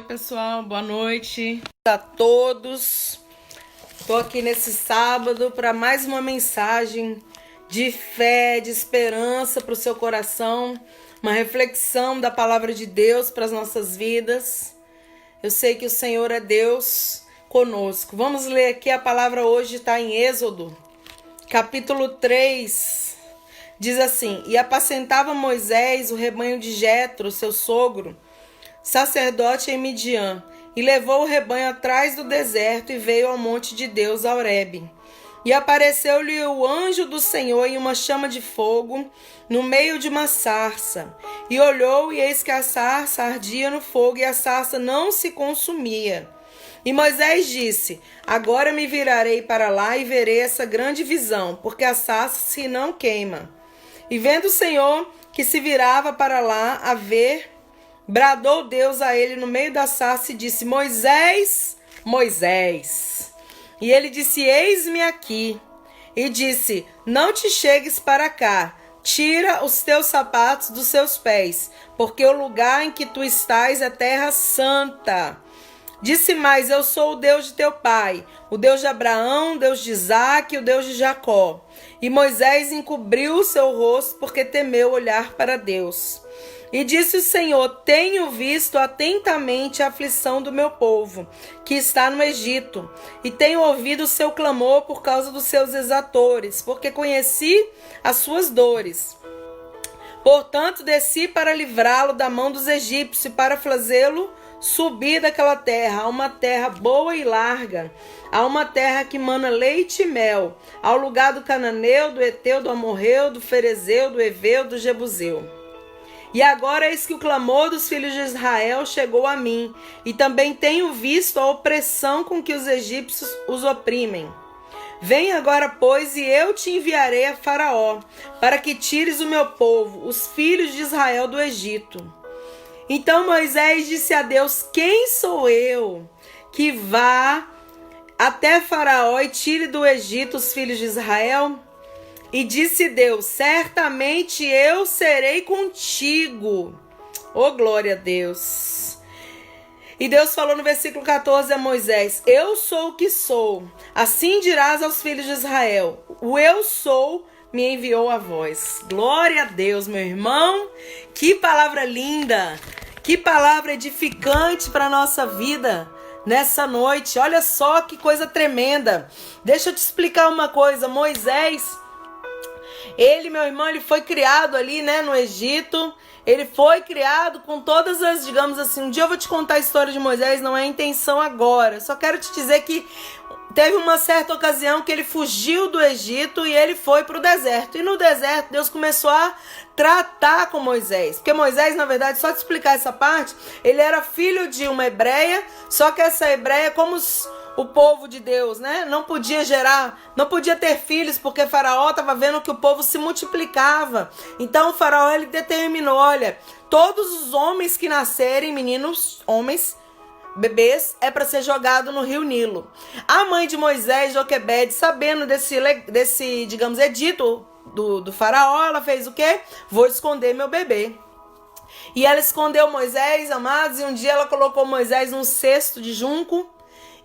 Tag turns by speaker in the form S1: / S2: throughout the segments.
S1: Oi, pessoal, boa noite a todos. Estou aqui nesse sábado para mais uma mensagem de fé, de esperança para o seu coração, uma reflexão da palavra de Deus para as nossas vidas. Eu sei que o Senhor é Deus conosco. Vamos ler aqui, a palavra hoje está em Êxodo, capítulo 3. Diz assim: E apacentava Moisés o rebanho de Jetro, seu sogro, sacerdote em Midian, e levou o rebanho atrás do deserto e veio ao monte de Deus, a Horebe. E apareceu-lhe o anjo do Senhor em uma chama de fogo, no meio de uma sarça. E olhou, e eis que a sarça ardia no fogo, e a sarça não se consumia. E Moisés disse: Agora me virarei para lá e verei essa grande visão, porque a sarça se não queima. E vendo o Senhor que se virava para lá a ver, bradou Deus a ele no meio da sarça e disse: Moisés, Moisés. E ele disse: Eis-me aqui. E disse: Não te chegues para cá, tira os teus sapatos dos seus pés, porque o lugar em que tu estás é terra santa. Disse mais: Eu sou o Deus de teu pai, o Deus de Abraão, o Deus de Isaque, o Deus de Jacó. E Moisés encobriu o seu rosto, porque temeu olhar para Deus. E disse o Senhor: Tenho visto atentamente a aflição do meu povo, que está no Egito, e tenho ouvido o seu clamor por causa dos seus exatores, porque conheci as suas dores. Portanto, desci para livrá-lo da mão dos egípcios e para fazê-lo subir daquela terra a uma terra boa e larga, a uma terra que mana leite e mel, ao lugar do cananeu, do Eteu, do Amorreu, do Ferezeu, do Eveu, do Jebuseu. E agora eis que o clamor dos filhos de Israel chegou a mim, e também tenho visto a opressão com que os egípcios os oprimem. Vem agora, pois, e eu te enviarei a Faraó, para que tires o meu povo, os filhos de Israel, do Egito. Então Moisés disse a Deus: Quem sou eu que vá até Faraó e tire do Egito os filhos de Israel? E disse Deus: Certamente eu serei contigo. Oh, glória a Deus. E Deus falou no versículo 14 a Moisés: Eu sou o que sou. Assim dirás aos filhos de Israel: O eu sou me enviou a vós. Glória a Deus, meu irmão. Que palavra linda. Que palavra edificante para a nossa vida nessa noite. Olha só que coisa tremenda. Deixa eu te explicar uma coisa. Moisés, ele, meu irmão, ele foi criado ali, né, no Egito. Ele foi criado com todas as, digamos assim, um dia eu vou te contar a história de Moisés, não é a intenção agora. Só quero te dizer que teve uma certa ocasião que ele fugiu do Egito e ele foi para o deserto. E no deserto Deus começou a tratar com Moisés. Porque Moisés, na verdade, só te explicar essa parte, ele era filho de uma hebreia, só que essa hebreia, como o povo de Deus, né, não podia ter filhos, porque Faraó estava vendo que o povo se multiplicava. Então o Faraó, ele determinou: olha, todos os homens que nascerem, meninos, homens, bebês, é para ser jogado no rio Nilo. A mãe de Moisés, Joquebede, sabendo desse, digamos, edito do Faraó, ela fez o quê? Vou esconder meu bebê. E ela escondeu Moisés, amados, e um dia ela colocou Moisés num cesto de junco,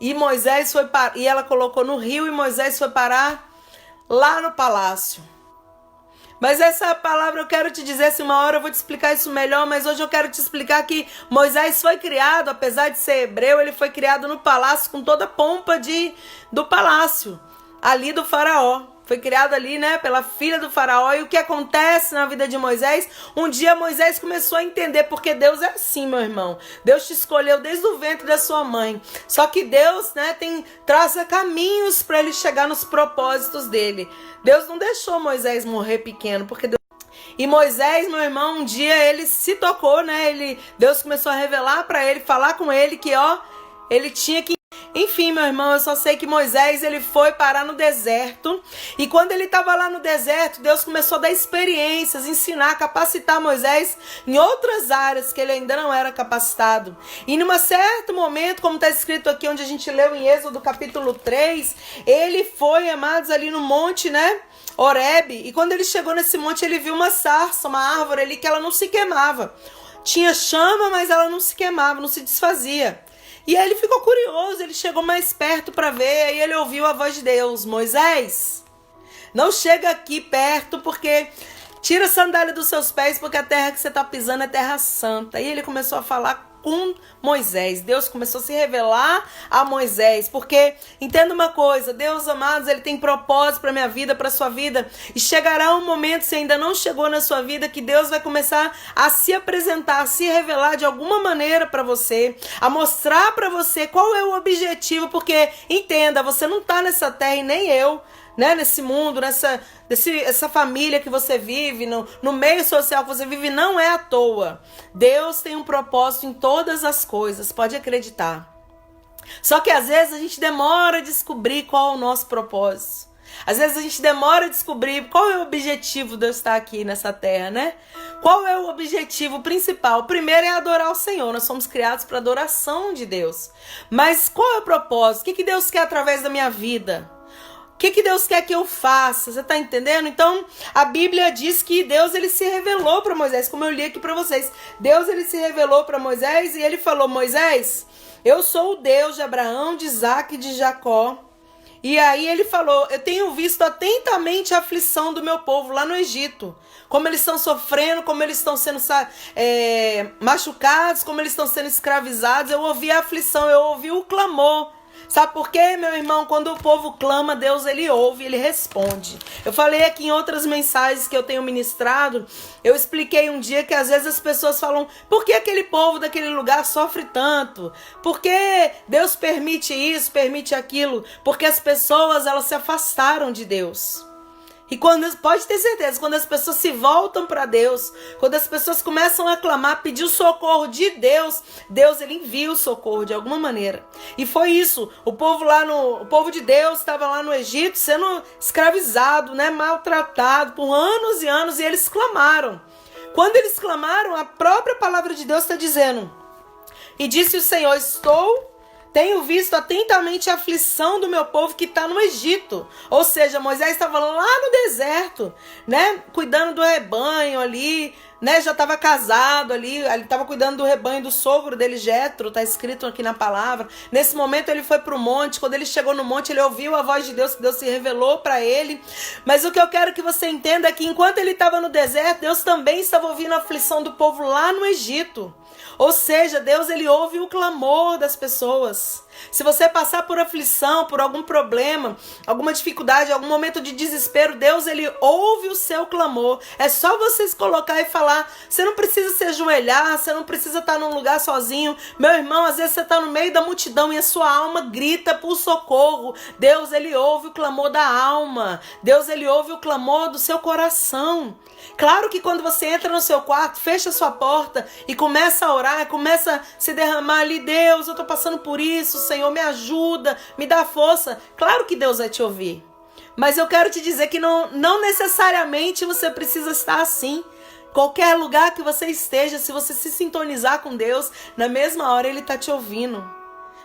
S1: e ela colocou no rio, e Moisés foi parar lá no palácio. Mas essa palavra eu quero te dizer, se uma hora eu vou te explicar isso melhor, mas hoje eu quero te explicar que Moisés foi criado, apesar de ser hebreu, ele foi criado no palácio com toda a pompa do palácio, ali do Faraó. Foi criado ali, né, pela filha do Faraó. E o que acontece na vida de Moisés? Um dia Moisés começou a entender, porque Deus é assim, meu irmão. Deus te escolheu desde o ventre da sua mãe. Só que Deus, né, traça caminhos para ele chegar nos propósitos dele. Deus não deixou Moisés morrer pequeno, porque Deus... E Moisés, meu irmão, um dia ele se tocou, né? Deus começou a revelar para ele, falar com ele que, ele tinha que... Enfim, meu irmão, eu só sei que Moisés, ele foi parar no deserto. E quando ele estava lá no deserto, Deus começou a dar experiências, ensinar, capacitar Moisés em outras áreas que ele ainda não era capacitado. E num certo momento, como está escrito aqui, onde a gente leu em Êxodo capítulo 3, ele foi, amados, ali no monte, né, Horebe. E quando ele chegou nesse monte, ele viu uma sarça, uma árvore ali que ela não se queimava. tinha chama, mas ela não se queimava, não se desfazia. E aí ele ficou curioso, ele chegou mais perto para ver, aí ele ouviu a voz de Deus: Moisés, não chega aqui perto, porque tira a sandália dos seus pés, porque a terra que você está pisando é terra santa. E ele começou a falar com Moisés. Deus começou a se revelar a Moisés, porque entenda uma coisa, Deus, amados, ele tem propósito para minha vida, para sua vida, e chegará um momento, se ainda não chegou na sua vida, que Deus vai começar a se apresentar, a se revelar de alguma maneira para você, a mostrar para você qual é o objetivo, porque entenda, você não está nessa terra e nem eu, né, nesse mundo, essa família que você vive, no meio social que você vive, não é à toa. Deus tem um propósito em todas as coisas, pode acreditar. Só que às vezes a gente demora a descobrir qual é o nosso propósito. Às vezes a gente demora a descobrir qual é o objetivo de eu estar aqui nessa terra, né? Qual é o objetivo principal? O primeiro é adorar o Senhor. Nós somos criados para adoração de Deus. Mas qual é o propósito? O que Deus quer através da minha vida? O que Deus quer que eu faça? Você está entendendo? Então, a Bíblia diz que Deus, ele se revelou para Moisés, como eu li aqui para vocês. Deus, ele se revelou para Moisés e ele falou: Moisés, eu sou o Deus de Abraão, de Isaac e de Jacó. E aí ele falou: eu tenho visto atentamente a aflição do meu povo lá no Egito. Como eles estão sofrendo, como eles estão sendo machucados, como eles estão sendo escravizados. Eu ouvi a aflição, eu ouvi o clamor. Sabe por quê, meu irmão? Quando o povo clama, Deus, ele ouve, ele responde. Eu falei aqui em outras mensagens que eu tenho ministrado, eu expliquei um dia que às vezes as pessoas falam: por que aquele povo daquele lugar sofre tanto? Por que Deus permite isso, permite aquilo? Porque as pessoas, elas se afastaram de Deus. E pode ter certeza, quando as pessoas se voltam para Deus, quando as pessoas começam a clamar, pedir o socorro de Deus, Deus, ele envia o socorro de alguma maneira. E foi isso, o povo de Deus estava lá no Egito sendo escravizado, né, maltratado por anos e anos, e eles clamaram. Quando eles clamaram, a própria palavra de Deus está dizendo: e disse o Senhor: tenho visto atentamente a aflição do meu povo que está no Egito. Ou seja, Moisés estava lá no deserto, né? Cuidando do rebanho ali, né? Já estava casado ali, ele estava cuidando do rebanho do sogro dele, Jetro, está escrito aqui na palavra. Nesse momento ele foi para o monte. Quando ele chegou no monte, ele ouviu a voz de Deus, que Deus se revelou para ele. Mas o que eu quero que você entenda é que enquanto ele estava no deserto, Deus também estava ouvindo a aflição do povo lá no Egito. Ou seja, Deus, ele ouve o clamor das pessoas. Se você passar por aflição, por algum problema, alguma dificuldade, algum momento de desespero, Deus, ele ouve o seu clamor. É só você se colocar e falar. Você não precisa se ajoelhar, você não precisa estar num lugar sozinho. Meu irmão, às vezes você está no meio da multidão e a sua alma grita por socorro. Deus, ele ouve o clamor da alma. Deus, ele ouve o clamor do seu coração. Claro que quando você entra no seu quarto, fecha a sua porta e começa a orar, começa a se derramar ali: Deus, eu estou passando por isso, Senhor, me ajuda, me dá força. Claro que Deus vai te ouvir. Mas eu quero te dizer que não necessariamente você precisa estar assim. Qualquer lugar que você esteja, se você se sintonizar com Deus, na mesma hora ele está te ouvindo.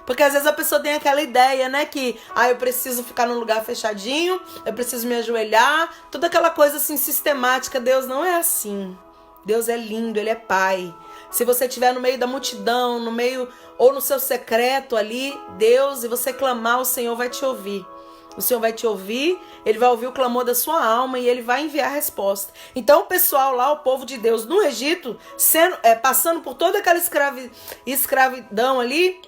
S1: Porque às vezes a pessoa tem aquela ideia, né, que eu preciso ficar num lugar fechadinho, eu preciso me ajoelhar, toda aquela coisa assim sistemática. Deus não é assim. Deus é lindo, ele é Pai. Se você estiver no meio da multidão, no meio ou no seu secreto ali, Deus, e você clamar, o Senhor vai te ouvir. O Senhor vai te ouvir, ele vai ouvir o clamor da sua alma e ele vai enviar a resposta. Então o pessoal lá, o povo de Deus no Egito, passando por toda aquela escravidão ali,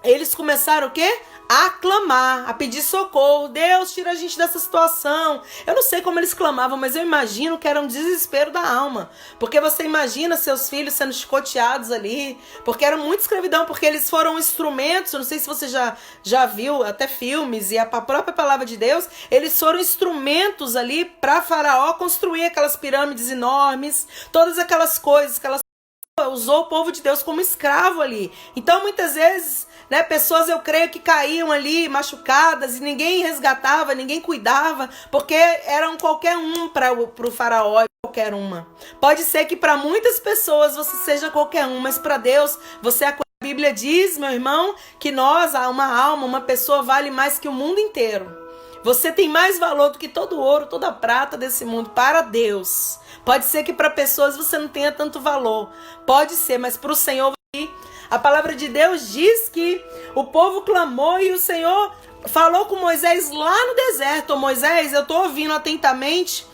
S1: eles começaram o quê? A clamar, a pedir socorro. Deus, tira a gente dessa situação. Eu não sei como eles clamavam, mas eu imagino que era um desespero da alma. Porque você imagina seus filhos sendo chicoteados ali. Porque era muita escravidão, porque eles foram instrumentos. Eu não sei se você já viu até filmes e a própria palavra de Deus. Eles foram instrumentos ali para Faraó construir aquelas pirâmides enormes. Todas aquelas coisas que ela usou o povo de Deus como escravo ali. Então muitas vezes, né, pessoas, eu creio, que caíam ali machucadas e ninguém resgatava, ninguém cuidava, porque eram qualquer um para o faraó, qualquer uma. Pode ser que para muitas pessoas você seja qualquer um, mas para Deus você é. A Bíblia diz, meu irmão, que uma pessoa vale mais que o mundo inteiro. Você tem mais valor do que todo ouro, toda prata desse mundo para Deus. Pode ser que para pessoas você não tenha tanto valor. Pode ser, mas para o Senhor, a palavra de Deus diz que o povo clamou e o Senhor falou com Moisés lá no deserto. Ô Moisés, eu estou ouvindo atentamente.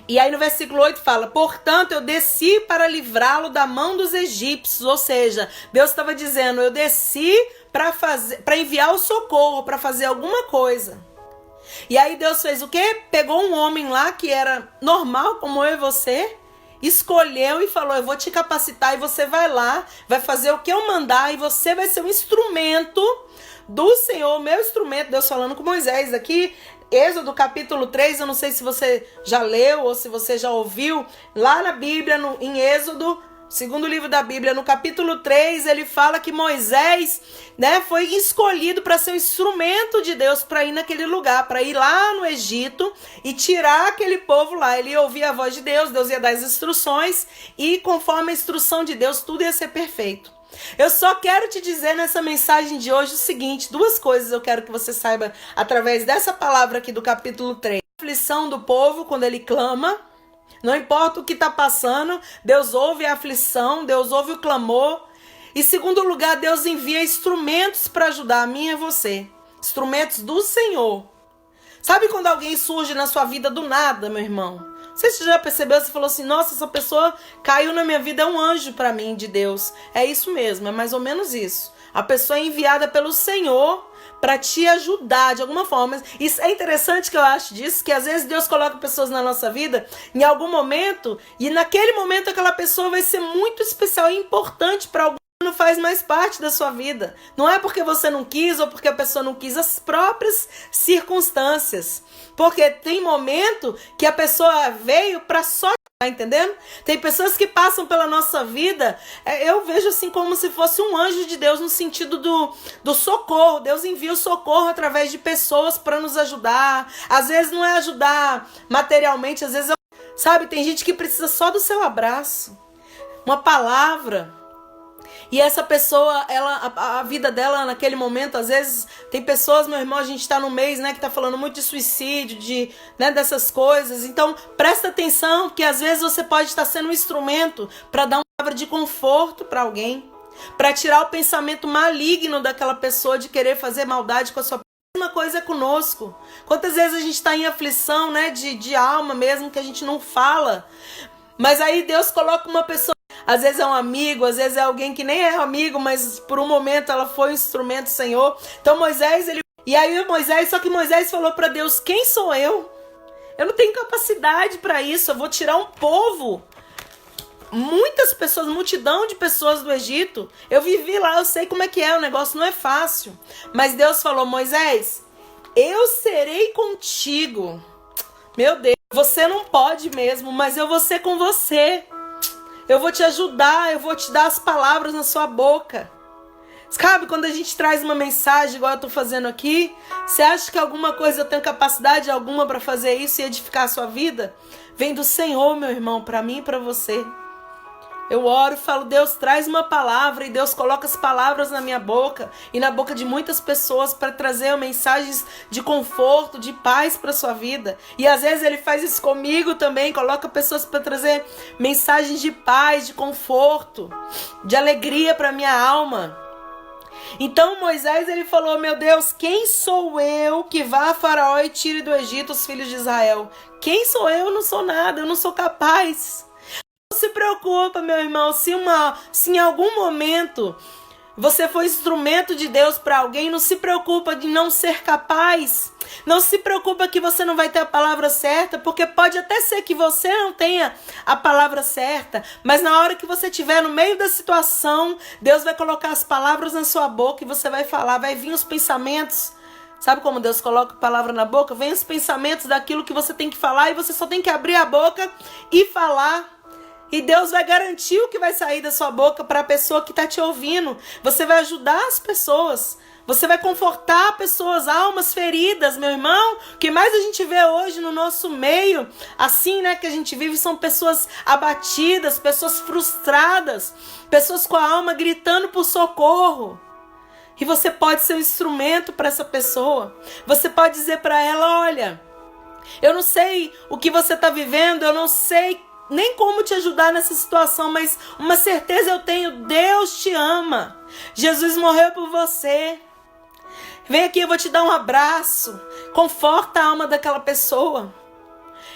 S1: E aí no versículo 8 fala: portanto eu desci para livrá-lo da mão dos egípcios. Ou seja, Deus estava dizendo: eu desci para enviar o socorro, para fazer alguma coisa. E aí Deus fez o quê? Pegou um homem lá que era normal, como eu e você, escolheu e falou: eu vou te capacitar e você vai lá, vai fazer o que eu mandar e você vai ser um instrumento do Senhor, meu instrumento. Deus falando com Moisés aqui, Êxodo capítulo 3, eu não sei se você já leu ou se você já ouviu, lá na Bíblia, em Êxodo, segundo livro da Bíblia, no capítulo 3, ele fala que Moisés, né, foi escolhido para ser um instrumento de Deus para ir naquele lugar, para ir lá no Egito e tirar aquele povo lá. Ele ia ouvir a voz de Deus, Deus ia dar as instruções e conforme a instrução de Deus, tudo ia ser perfeito. Eu só quero te dizer nessa mensagem de hoje o seguinte, duas coisas eu quero que você saiba através dessa palavra aqui do capítulo 3. A aflição do povo quando ele clama. Não importa o que está passando, Deus ouve a aflição, Deus ouve o clamor. Em segundo lugar, Deus envia instrumentos para ajudar a mim e você. Instrumentos do Senhor. Sabe quando alguém surge na sua vida do nada, meu irmão? Você já percebeu, você falou assim: nossa, essa pessoa caiu na minha vida, é um anjo para mim de Deus. É isso mesmo, é mais ou menos isso. A pessoa é enviada pelo Senhor para te ajudar de alguma forma. Isso é interessante que eu acho disso, que às vezes Deus coloca pessoas na nossa vida em algum momento, e naquele momento aquela pessoa vai ser muito especial e importante para alguém que não faz mais parte da sua vida. Não é porque você não quis ou porque a pessoa não quis, as próprias circunstâncias. Porque tem momento que a pessoa veio para só... Tá entendendo? Tem pessoas que passam pela nossa vida, eu vejo assim como se fosse um anjo de Deus no sentido do socorro. Deus envia o socorro através de pessoas para nos ajudar. Às vezes não é ajudar materialmente, às vezes, sabe, tem gente que precisa só do seu abraço, uma palavra. E essa pessoa, a vida dela naquele momento, às vezes, tem pessoas, meu irmão, a gente está no mês, né, que está falando muito de suicídio, né, dessas coisas. Então, presta atenção, que às vezes você pode estar sendo um instrumento para dar uma palavra de conforto para alguém, para tirar o pensamento maligno daquela pessoa de querer fazer maldade com a sua pessoa. A mesma coisa é conosco. Quantas vezes a gente está em aflição, né, de alma mesmo, que a gente não fala, mas aí Deus coloca uma pessoa. Às vezes é um amigo, às vezes é alguém que nem é amigo, mas por um momento ela foi um instrumento do Senhor. Então Moisés, só que Moisés falou para Deus: quem sou eu? Eu não tenho capacidade para isso, eu vou tirar um povo. Muitas pessoas, multidão de pessoas do Egito. Eu vivi lá, eu sei como é que é, o negócio não é fácil. Mas Deus falou: Moisés, eu serei contigo. Meu Deus, você não pode mesmo, mas eu vou ser com você. Eu vou te ajudar, eu vou te dar as palavras na sua boca. Sabe, quando a gente traz uma mensagem igual eu estou fazendo aqui, você acha que alguma coisa eu tenho capacidade alguma para fazer isso e edificar a sua vida? Vem do Senhor, meu irmão, para mim e para você. Eu oro e falo: Deus, traz uma palavra, e Deus coloca as palavras na minha boca e na boca de muitas pessoas para trazer mensagens de conforto, de paz para a sua vida. E às vezes Ele faz isso comigo também, coloca pessoas para trazer mensagens de paz, de conforto, de alegria para minha alma. Então Moisés, ele falou: meu Deus, quem sou eu que vá a Faraó e tire do Egito os filhos de Israel? Quem sou eu? Eu não sou nada, eu não sou capaz. Não se preocupa, meu irmão, se em algum momento você for instrumento de Deus para alguém, não se preocupa de não ser capaz. Não se preocupa que você não vai ter a palavra certa, porque pode até ser que você não tenha a palavra certa, mas na hora que você estiver no meio da situação, Deus vai colocar as palavras na sua boca e você vai falar, vai vir os pensamentos. Sabe como Deus coloca a palavra na boca? Vem os pensamentos daquilo que você tem que falar e você só tem que abrir a boca e falar. E Deus vai garantir o que vai sair da sua boca para a pessoa que está te ouvindo. Você vai ajudar as pessoas. Você vai confortar pessoas, almas feridas, meu irmão. O que mais a gente vê hoje no nosso meio, assim, né, que a gente vive, são pessoas abatidas, pessoas frustradas, pessoas com a alma gritando por socorro. E você pode ser um instrumento para essa pessoa. Você pode dizer para ela, olha, eu não sei o que você está vivendo, eu não sei nem como te ajudar nessa situação, mas uma certeza eu tenho, Deus te ama. Jesus morreu por você. Vem aqui, eu vou te dar um abraço. Conforta a alma daquela pessoa.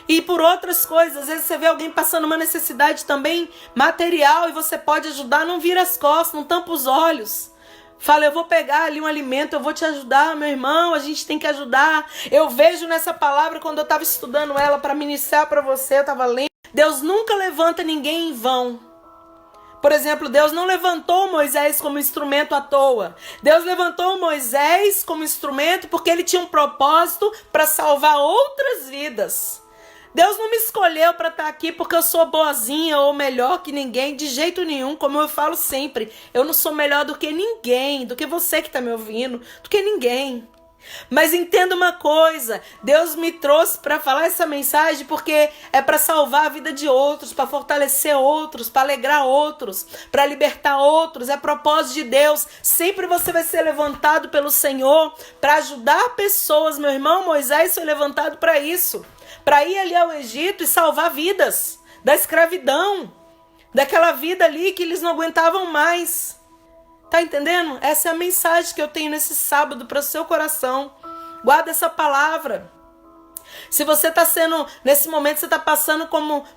S1: E por outras coisas, às vezes você vê alguém passando uma necessidade também material e você pode ajudar, não vira as costas, não tampa os olhos. Fala, eu vou pegar ali um alimento, eu vou te ajudar, meu irmão, a gente tem que ajudar. Eu vejo nessa palavra, quando eu estava estudando ela para ministrar para você, eu estava lendo. Deus nunca levanta ninguém em vão. Por exemplo, Deus não levantou Moisés como instrumento à toa. Deus levantou Moisés como instrumento porque ele tinha um propósito para salvar outras vidas. Deus não me escolheu para estar aqui porque eu sou boazinha ou melhor que ninguém, de jeito nenhum, como eu falo sempre. Eu não sou melhor do que ninguém, do que você que está me ouvindo, do que ninguém. Mas entenda uma coisa, Deus me trouxe para falar essa mensagem porque é para salvar a vida de outros, para fortalecer outros, para alegrar outros, para libertar outros. É propósito de Deus. Sempre você vai ser levantado pelo Senhor para ajudar pessoas. Meu irmão, Moisés foi levantado para isso. Para ir ali ao Egito e salvar vidas da escravidão, daquela vida ali que eles não aguentavam mais. Tá entendendo? Essa é a mensagem que eu tenho nesse sábado para o seu coração. Guarda essa palavra. Se você está sendo, nesse momento você está passando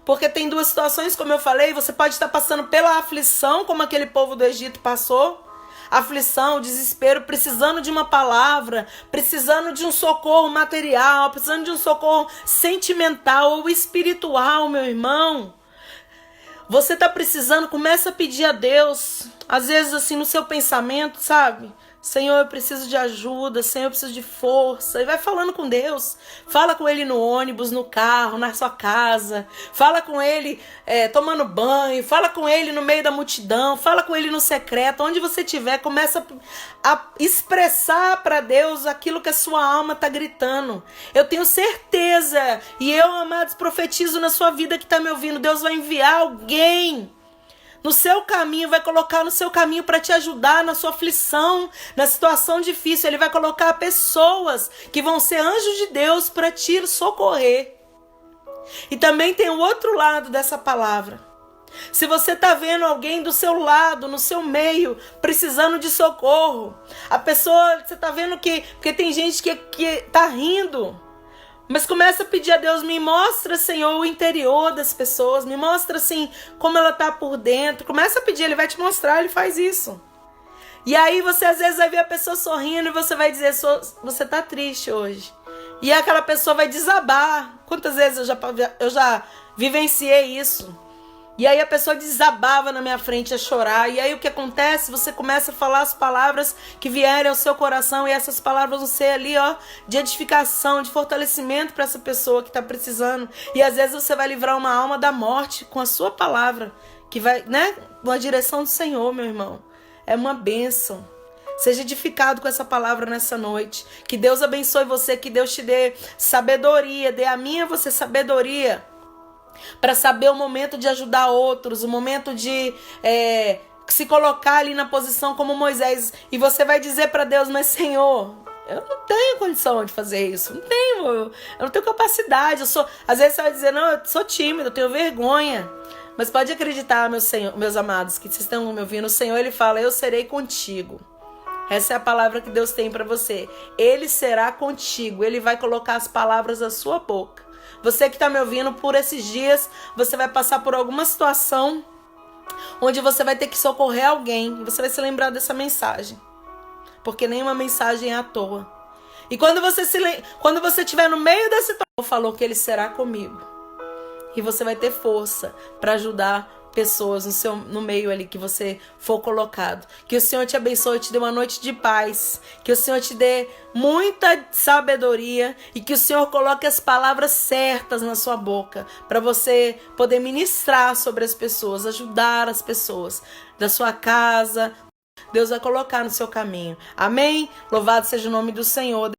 S1: porque tem duas situações, como eu falei, você pode estar passando pela aflição, como aquele povo do Egito passou. Aflição, desespero, precisando de uma palavra, precisando de um socorro material, precisando de um socorro sentimental ou espiritual, meu irmão. Você está precisando, começa a pedir a Deus, às vezes assim no seu pensamento, sabe? Senhor, eu preciso de ajuda, Senhor, eu preciso de força. E vai falando com Deus. Fala com Ele no ônibus, no carro, na sua casa. Fala com Ele tomando banho. Fala com Ele no meio da multidão. Fala com Ele no secreto. Onde você estiver, começa a expressar para Deus aquilo que a sua alma está gritando. Eu tenho certeza, e eu, amados, profetizo na sua vida que está me ouvindo, Deus vai enviar alguém no seu caminho, vai colocar no seu caminho para te ajudar na sua aflição, na situação difícil. Ele vai colocar pessoas que vão ser anjos de Deus para te socorrer. E também tem o outro lado dessa palavra. Se você está vendo alguém do seu lado, no seu meio, precisando de socorro, a pessoa, você está vendo porque tem gente que está rindo, mas começa a pedir a Deus, me mostra, Senhor, o interior das pessoas, me mostra, assim, como ela está por dentro. Começa a pedir, Ele vai te mostrar, Ele faz isso. E aí você às vezes vai ver a pessoa sorrindo e você vai dizer, você está triste hoje. E aquela pessoa vai desabar. Quantas vezes eu já vivenciei isso? E aí a pessoa desabava na minha frente a chorar. E aí o que acontece? Você começa a falar as palavras que vierem ao seu coração. E essas palavras vão ser ali, ó, de edificação, de fortalecimento para essa pessoa que está precisando. E às vezes você vai livrar uma alma da morte com a sua palavra. Que vai, né? Na direção do Senhor, meu irmão. É uma bênção. Seja edificado com essa palavra nessa noite. Que Deus abençoe você. Que Deus te dê sabedoria. Dê a mim a você sabedoria. Para saber o momento de ajudar outros, o momento de se colocar ali na posição como Moisés. E você vai dizer para Deus, mas Senhor, eu não tenho condição de fazer isso. Não tenho, eu não tenho capacidade. Às vezes você vai dizer, não, eu sou tímido, eu tenho vergonha. Mas pode acreditar, meus amados, que vocês estão me ouvindo. O Senhor, Ele fala, eu serei contigo. Essa é a palavra que Deus tem para você. Ele será contigo. Ele vai colocar as palavras na sua boca. Você que está me ouvindo, por esses dias, você vai passar por alguma situação onde você vai ter que socorrer alguém. Você vai se lembrar dessa mensagem. Porque nenhuma mensagem é à toa. E quando você estiver no meio dessa situação, falou que Ele será comigo. E você vai ter força para ajudar pessoas no meio ali que você for colocado. Que o Senhor te abençoe, te dê uma noite de paz. Que o Senhor te dê muita sabedoria e que o Senhor coloque as palavras certas na sua boca para você poder ministrar sobre as pessoas, ajudar as pessoas da sua casa. Deus vai colocar no seu caminho. Amém? Louvado seja o nome do Senhor.